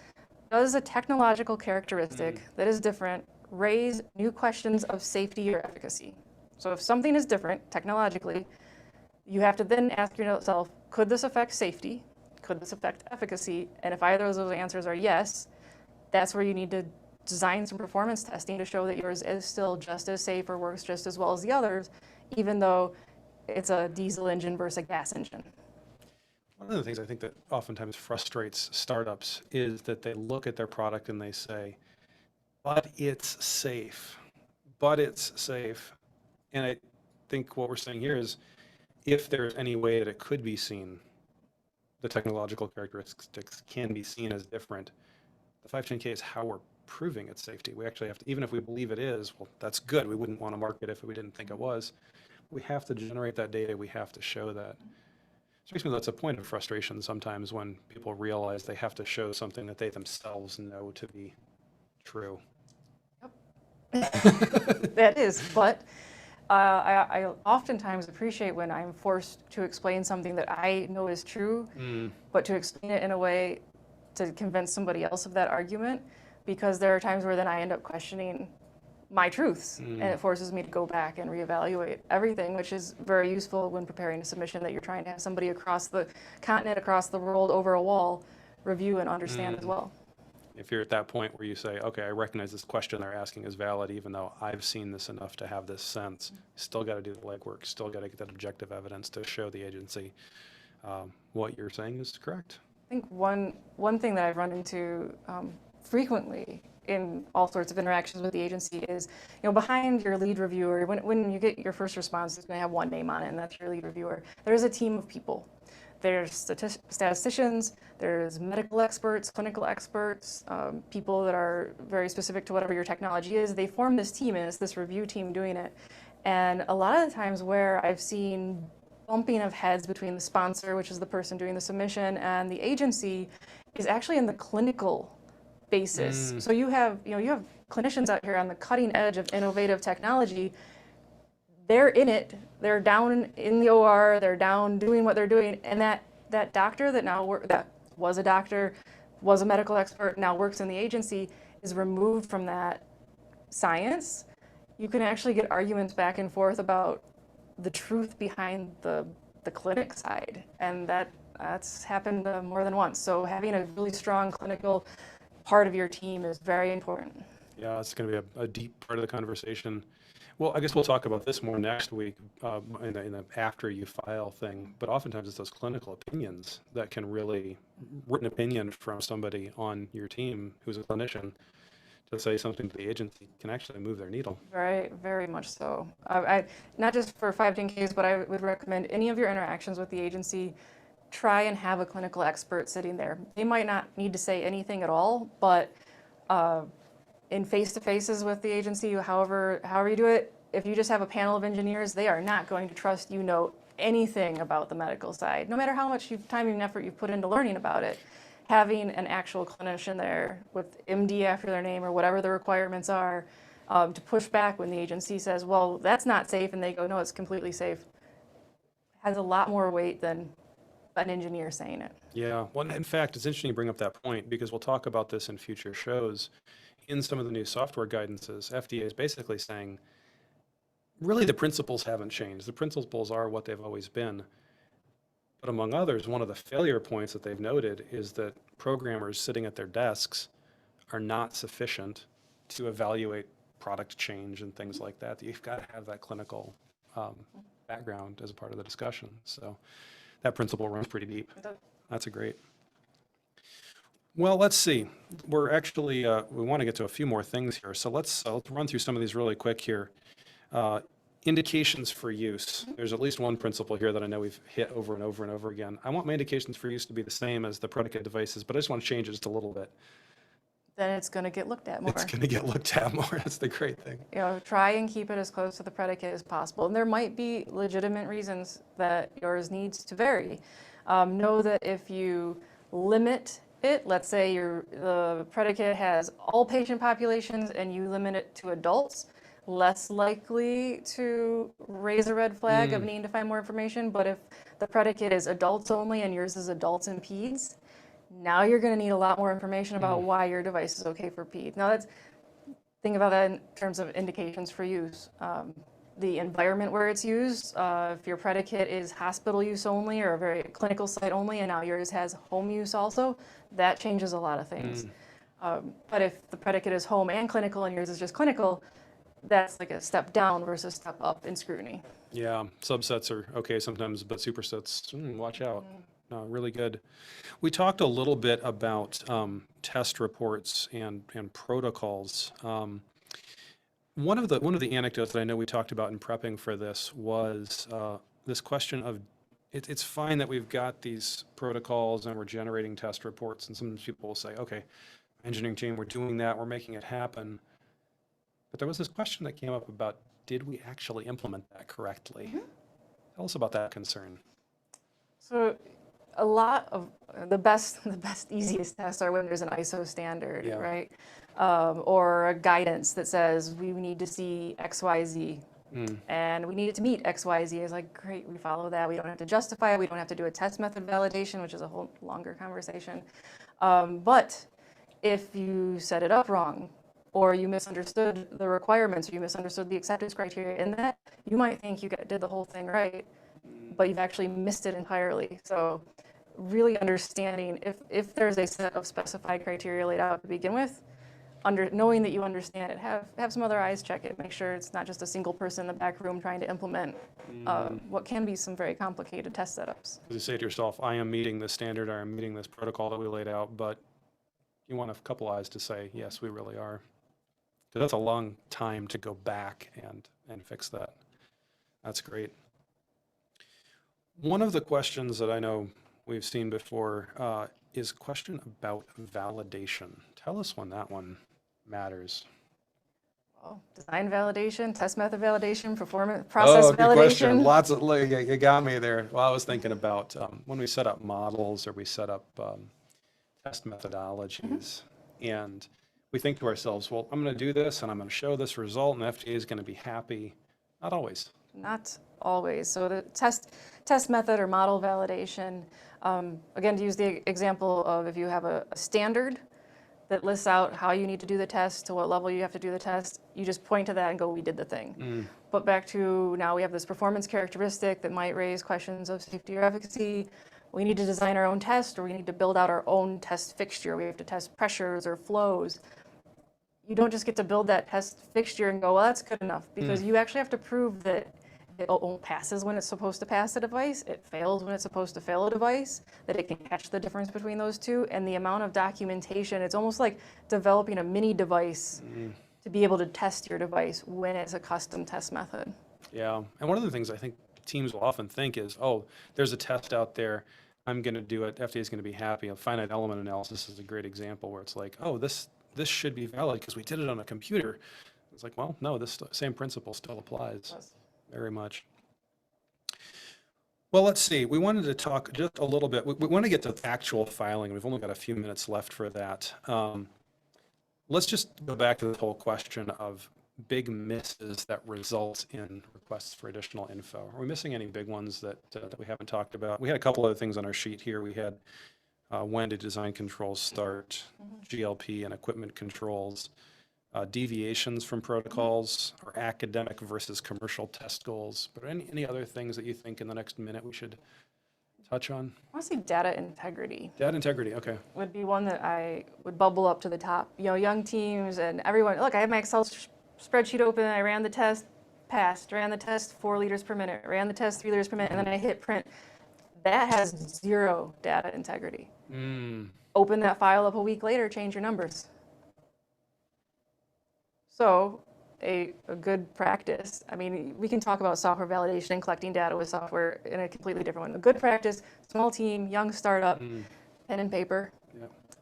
does a technological characteristic that is different raise new questions of safety or efficacy? So if something is different technologically, you have to then ask yourself, could this affect safety? Could this affect efficacy? And if either of those answers are yes, that's where you need to designed some performance testing to show that yours is still just as safe or works just as well as the others, even though it's a diesel engine versus a gas engine. One of the things I think that oftentimes frustrates startups is that they look at their product and they say, but it's safe, but it's safe. And I think what we're saying here is if there's any way that it could be seen, the technological characteristics can be seen as different, the 510K is how we're proving its safety. We actually have to, even if we believe it is, well, that's good. We wouldn't want to market it if we didn't think it was. We have to generate that data. We have to show that. Strikes me that's a point of frustration sometimes when people realize they have to show something that they themselves know to be true. That is, but I oftentimes appreciate when I'm forced to explain something that I know is true, but to explain it in a way to convince somebody else of that argument, because there are times where then I end up questioning my truths, and it forces me to go back and reevaluate everything, which is very useful when preparing a submission that you're trying to have somebody across the continent, across the world, over a wall, review and understand as well. If you're at that point where you say, okay, I recognize this question they're asking is valid, even though I've seen this enough to have this sense, still got to do the legwork, still got to get that objective evidence to show the agency what you're saying is correct. I think one thing that I've run into frequently in all sorts of interactions with the agency is, behind your lead reviewer, when you get your first response, it's going to have one name on it, and that's your lead reviewer. There's a team of people. There's statisticians, there's medical experts, clinical experts, people that are very specific to whatever your technology is. They form this team, and it's this review team doing it. And a lot of the times where I've seen bumping of heads between the sponsor, which is the person doing the submission, and the agency is actually in the clinical basis. So you have clinicians out here on the cutting edge of innovative technology. They're in it. They're down in the OR. They're down doing what they're doing. And that doctor that was a doctor, was a medical expert, now works in the agency, is removed from that science. You can actually get arguments back and forth about the truth behind the clinic side, and that's happened more than once. So having a really strong clinical part of your team is very important. Yeah, it's going to be a deep part of the conversation. Well, I guess we'll talk about this more next week in the after you file thing. But oftentimes it's those clinical opinions that can really, written opinion from somebody on your team who's a clinician to say something to the agency can actually move their needle. Very, very much so. Not just for 510Ks, but I would recommend any of your interactions with the agency, try and have a clinical expert sitting there. They might not need to say anything at all, but in face-to-faces with the agency, however you do it, if you just have a panel of engineers, they are not going to trust you know anything about the medical side, no matter how much time and effort you've put into learning about it. Having an actual clinician there with MD after their name or whatever the requirements are to push back when the agency says, well, that's not safe, and they go, no, it's completely safe, has a lot more weight than an engineer saying it. Yeah, well, in fact, it's interesting you bring up that point because we'll talk about this in future shows. In some of the new software guidances, FDA is basically saying, really the principles haven't changed. The principles are what they've always been. But among others, one of the failure points that they've noted is that programmers sitting at their desks are not sufficient to evaluate product change and things like that. You've got to have that clinical background as a part of the discussion. So that principle runs pretty deep. That's a great. Well, let's see. We're actually, we want to get to a few more things here. So let's run through some of these really quick here. Indications for use. There's at least one principle here that I know we've hit over and over and over again. I want my indications for use to be the same as the predicate devices, but I just want to change it just a little bit. Then it's going to get looked at more. It's going to get looked at more. That's the great thing. Try and keep it as close to the predicate as possible. And there might be legitimate reasons that yours needs to vary. Know that if you limit it, let's say the predicate has all patient populations and you limit it to adults, less likely to raise a red flag of needing to find more information. But if the predicate is adults only and yours is adults and peds, now you're going to need a lot more information about why your device is okay for peds. Now think about that in terms of indications for use. The environment where it's used, if your predicate is hospital use only or a very clinical site only, and now yours has home use also, that changes a lot of things. But if the predicate is home and clinical and yours is just clinical, that's like a step down versus step up in scrutiny. Yeah, subsets are okay sometimes, but supersets, watch out. No, really good. We talked a little bit about test reports and protocols. One of the anecdotes that I know we talked about in prepping for this was this question of it's fine that we've got these protocols and we're generating test reports, and sometimes people will say, okay, engineering team, we're doing that, we're making it happen. But there was this question that came up about, did we actually implement that correctly? Tell us about that concern. So a lot of the best, easiest tests are when there's an ISO standard, Yeah. right? Or a guidance that says we need to see X, Y, Z, and we need it to meet X, Y, Z. It's like, great, we follow that. We don't have to justify it. We don't have to do a test method validation, which is a whole longer conversation. But if you set it up wrong, or you misunderstood the requirements, or you misunderstood the acceptance criteria in that, you might think you did the whole thing right, but you've actually missed it entirely. So really understanding if there's a set of specified criteria laid out to begin with, knowing that you understand it, have some other eyes check it, make sure it's not just a single person in the back room trying to implement what can be some very complicated test setups. You say to yourself, I am meeting this standard, I am meeting this protocol that we laid out, but you want a couple eyes to say, yes, we really are. Because that's a long time to go back and fix that. That's great. One of the questions that I know we've seen before is a question about validation. Tell us when that one matters. Well, design validation, test method validation, performance process Good question. validation. Lots of, you got me there. Well, I was thinking about when we set up models or we set up test methodologies, and we think to ourselves, well, I'm going to do this and I'm going to show this result and the FDA is going to be happy. Not always. Not always. So the test method or model validation, again, to use the example of if you have a standard that lists out how you need to do the test, to what level you have to do the test, you just point to that and go, we did the thing. But back to now we have this performance characteristic that might raise questions of safety or efficacy. We need to design our own test, or we need to build out our own test fixture. We have to test pressures or flows. You don't just get to build that test fixture and go, well, that's good enough, because you actually have to prove that it passes when it's supposed to pass a device, it fails when it's supposed to fail a device, that it can catch the difference between those two, and the amount of documentation, it's almost like developing a mini device to be able to test your device when it's a custom test method. Yeah, and one of the things I think teams will often think is, oh, there's a test out there, I'm going to do it, FDA is going to be happy. A finite element analysis is a great example where it's like, oh, this should be valid because we did it on a computer. It's like, well, no, this same principle still applies very much. Well, let's see. We wanted to talk just a little bit. We want to get to actual filing. We've only got a few minutes left for that. Let's just go back to the whole question of big misses that result in requests for additional info. Are we missing any big ones that we haven't talked about? We had a couple other things on our sheet here. We had when did design controls start, GLP and equipment controls, deviations from protocols, or academic versus commercial test goals. But any other things that you think in the next minute we should touch on? I want to say data integrity. Data integrity, okay. Would be one that I would bubble up to the top. You know, young teams and everyone, look, I have my Excel spreadsheet open, I ran the test, passed, ran the test 4 liters per minute, ran the test 3 liters per minute, and then I hit print. That has zero data integrity. Open that file up a week later, change your numbers. So a good practice, I mean, we can talk about software validation and collecting data with software in a completely different one. A good practice, small team, young startup, pen and paper,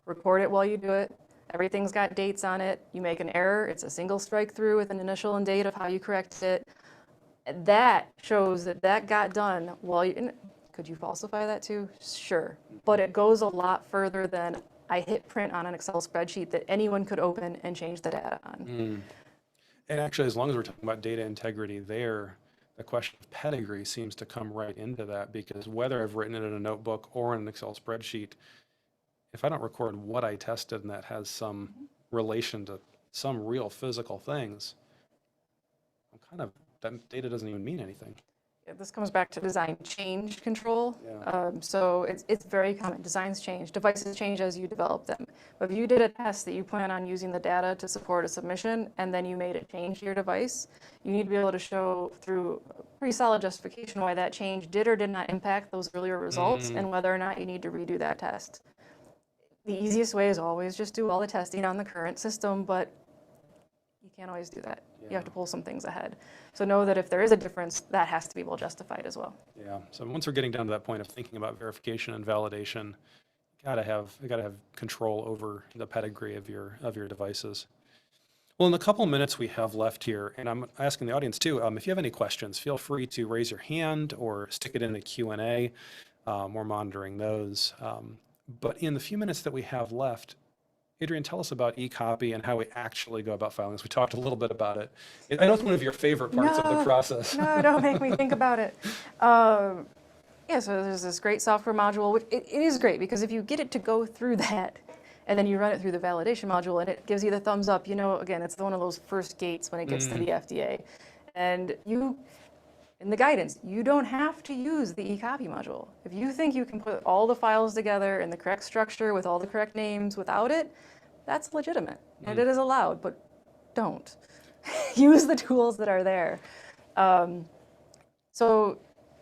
record it while you do it. Everything's got dates on it. You make an error, it's a single strike through with an initial and date of how you corrected it. That shows that that got done while you, could you falsify that too? Sure. But it goes a lot further than I hit print on an Excel spreadsheet that anyone could open and change the data on. And actually, as long as we're talking about data integrity there, the question of pedigree seems to come right into that, because whether I've written it in a notebook or in an Excel spreadsheet, if I don't record what I tested and that has some relation to some real physical things, that data doesn't even mean anything. Yeah, this comes back to design change control. Yeah. So it's very common. Designs change, devices change as you develop them. But if you did a test that you plan on using the data to support a submission, and then you made a change to your device, you need to be able to show through pretty solid justification why that change did or did not impact those earlier results, and whether or not you need to redo that test. The easiest way is always just do all the testing on the current system, but you can't always do that. You have to pull some things ahead. So know that if there is a difference, that has to be well justified as well. Yeah. So once we're getting down to that point of thinking about verification and validation, you gotta have control over the pedigree of your devices. Well, in the couple minutes we have left here, and I'm asking the audience too, if you have any questions, feel free to raise your hand or stick it in the Q&A. We're monitoring those. But in the few minutes that we have left, Adrian, tell us about eCopy and how we actually go about filing this. We talked a little bit about it. I know it's one of your favorite parts of the process. No, don't make me think about it. Yeah, so there's this great software module, which it is great because if you get it to go through that, and then you run it through the validation module and it gives you the thumbs up, again, it's one of those first gates when it gets to the FDA. And in the guidance, you don't have to use the eCopy module. If you think you can put all the files together in the correct structure with all the correct names without it, that's legitimate and it is allowed, but don't. Use the tools that are there. So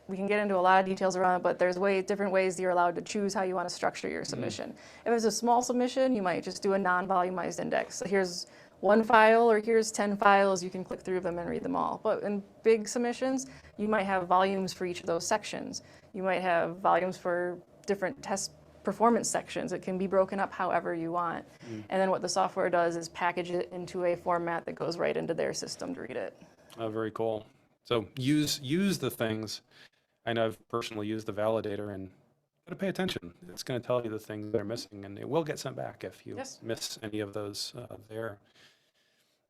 we can get into a lot of details around it, but there's different ways you're allowed to choose how you want to structure your submission. If it's a small submission, you might just do a non-volumized index. So here's one file or here's 10 files, you can click through them and read them all. But in big submissions, you might have volumes for each of those sections. You might have volumes for different test performance sections. It can be broken up however you want. And then what the software does is package it into a format that goes right into their system to read it. Oh, very cool. So use the things. I know I've personally used the validator and got to pay attention. It's going to tell you the things that are missing, and it will get sent back if you miss any of those there.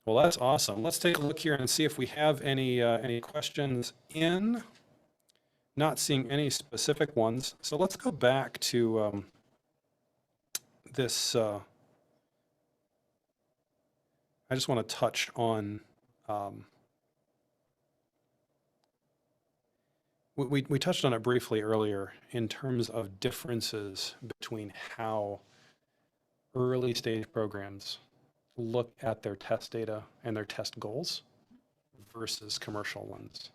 Well, that's awesome. Let's take a look here and see if we have any questions in. Not seeing any specific ones. So let's go back to this. I just want to touch on, we touched on it briefly earlier in terms of differences between how early stage programs look at their test data and their test goals versus commercial ones.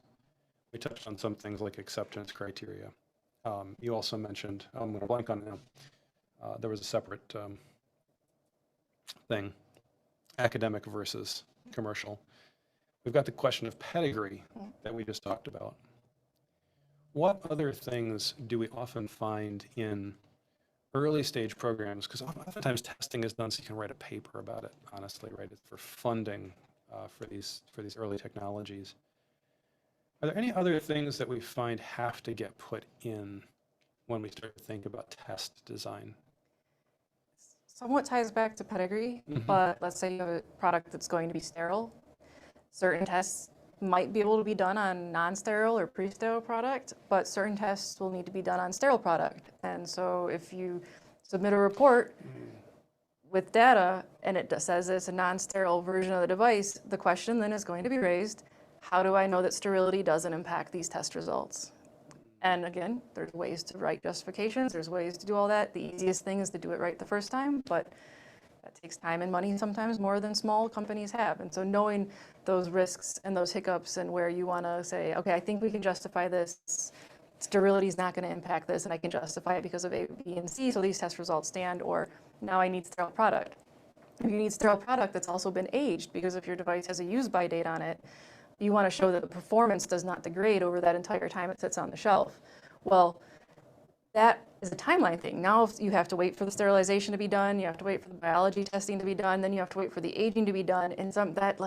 We touched on some things like acceptance criteria. You also mentioned, I'm going to blank on it now, there was a separate thing, academic versus commercial. We've got the question of pedigree that we just talked about. What other things do we often find in early stage programs? Because oftentimes testing is done so you can write a paper about it, honestly, right? It's for funding for these early technologies. Are there any other things that we find have to get put in when we start to think about test design? Somewhat ties back to pedigree, but let's say you have a product that's going to be sterile. Certain tests might be able to be done on non-sterile or pre-sterile product, but certain tests will need to be done on sterile product. And so if you submit a report with data and it says it's a non-sterile version of the device, the question then is going to be raised, how do I know that sterility doesn't impact these test results? And again, there's ways to write justifications, there's ways to do all that. The easiest thing is to do it right the first time, but that takes time and money sometimes more than small companies have. And so knowing those risks and those hiccups and where you want to say, okay, I think we can justify this, sterility is not going to impact this, and I can justify it because of A, B, and C, so these test results stand, or now I need sterile product. If you need sterile product that's also been aged, because if your device has a use-by date on it, you want to show that the performance does not degrade over that entire time it sits on the shelf. Well, that is a timeline thing. Now you have to wait for the sterilization to be done, you have to wait for the biology testing to be done, then you have to wait for the aging to be done, and that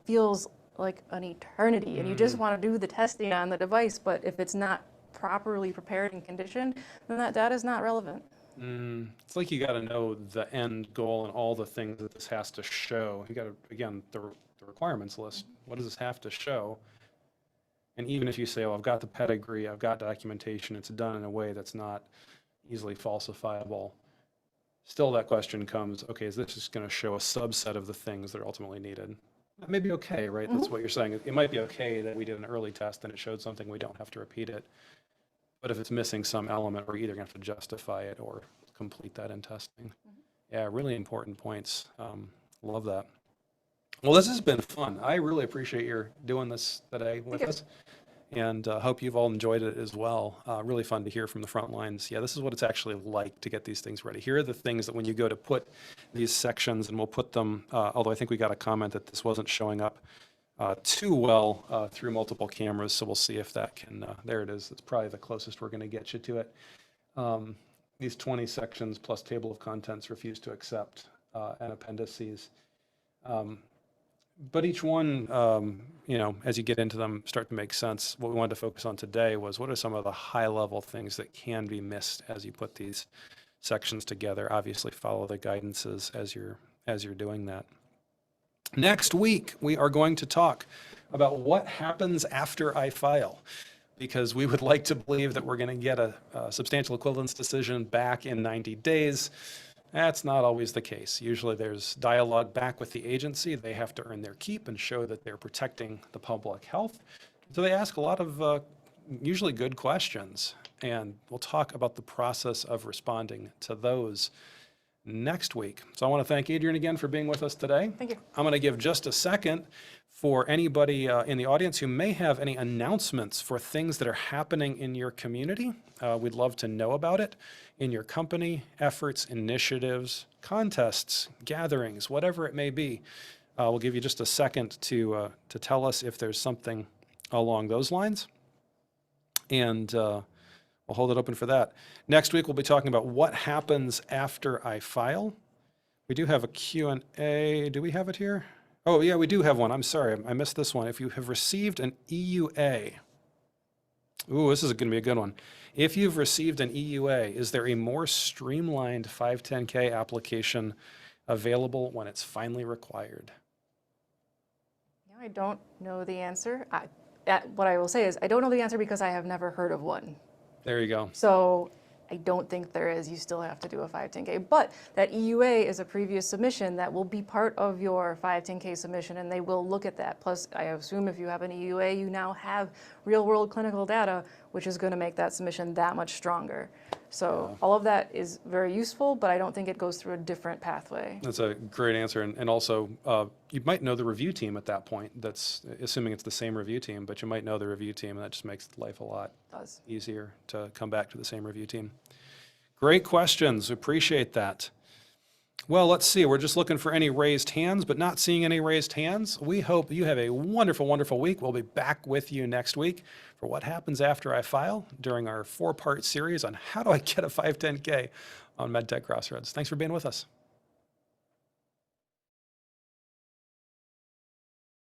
feels like an eternity, and you just want to do the testing on the device, but if it's not properly prepared and conditioned, then that data is not relevant. It's like you got to know the end goal and all the things that this has to show. You got to, again, the requirements list. What does this have to show? And even if you say, oh, I've got the pedigree, I've got documentation, it's done in a way that's not easily falsifiable, still that question comes, okay, is this just going to show a subset of the things that are ultimately needed? That may be okay, right? That's what you're saying. It might be okay that we did an early test and it showed something, we don't have to repeat it. But if it's missing some element, we're either going to have to justify it or complete that in testing. Yeah, really important points. Love that. Well, this has been fun. I really appreciate your doing this today with you. us. And hope you've all enjoyed it as well. Really fun to hear from the front lines. Yeah, this is what it's actually like to get these things ready. Here are the things that when you go to put these sections, and we'll put them, although I think we got a comment that this wasn't showing up too well through multiple cameras, so we'll see if that can, there it is. It's probably the closest we're going to get you to it. These 20 sections plus table of contents refuse to accept and appendices. But each one, you know, as you get into them, start to make sense. What we wanted to focus on today was what are some of the high-level things that can be missed as you put these sections together. Obviously, follow the guidances as you're doing that. Next week, we are going to talk about what happens after I file, because we would like to believe that we're going to get a substantial equivalence decision back in 90 days. That's not always the case. Usually there's dialogue back with the agency. They have to earn their keep and show that they're protecting the public health. So they ask a lot of usually good questions. And we'll talk about the process of responding to those next week. So I want to thank Adrian again for being with us today. Thank you. I'm going to give just a second for anybody in the audience who may have any announcements for things that are happening in your community. We'd love to know about it in your company, efforts, initiatives, contests, gatherings, whatever it may be. We'll give you just a second to tell us if there's something along those lines. And we'll hold it open for that. Next week, we'll be talking about what happens after I file. We do have a Q&A. Do we have it here? Oh, yeah, we do have one. I'm sorry, I missed this one. If you have received an EUA, ooh, this is going to be a good one. If you've received an EUA, is there a more streamlined 510K application available when it's finally required? I don't know the answer. What I will say is I don't know the answer because I have never heard of one. There you go. So I don't think there is. You still have to do a 510K. But that EUA is a previous submission that will be part of your 510K submission, and they will look at that. Plus, I assume if you have an EUA, you now have real-world clinical data, which is going to make that submission that much stronger. So all of that is very useful, but I don't think it goes through a different pathway. That's a great answer. And also, you might know the review team at that point. That's assuming it's the same review team, but you might know the review team, and that just makes life a lot easier to come back to the same review team. Great questions. Appreciate that. Well, let's see. We're just looking for any raised hands, but not seeing any raised hands. We hope you have a wonderful, wonderful week. We'll be back with you next week for what happens after I file during our 4-part series on how do I get a 510K on MedTech Crossroads. Thanks for being with us.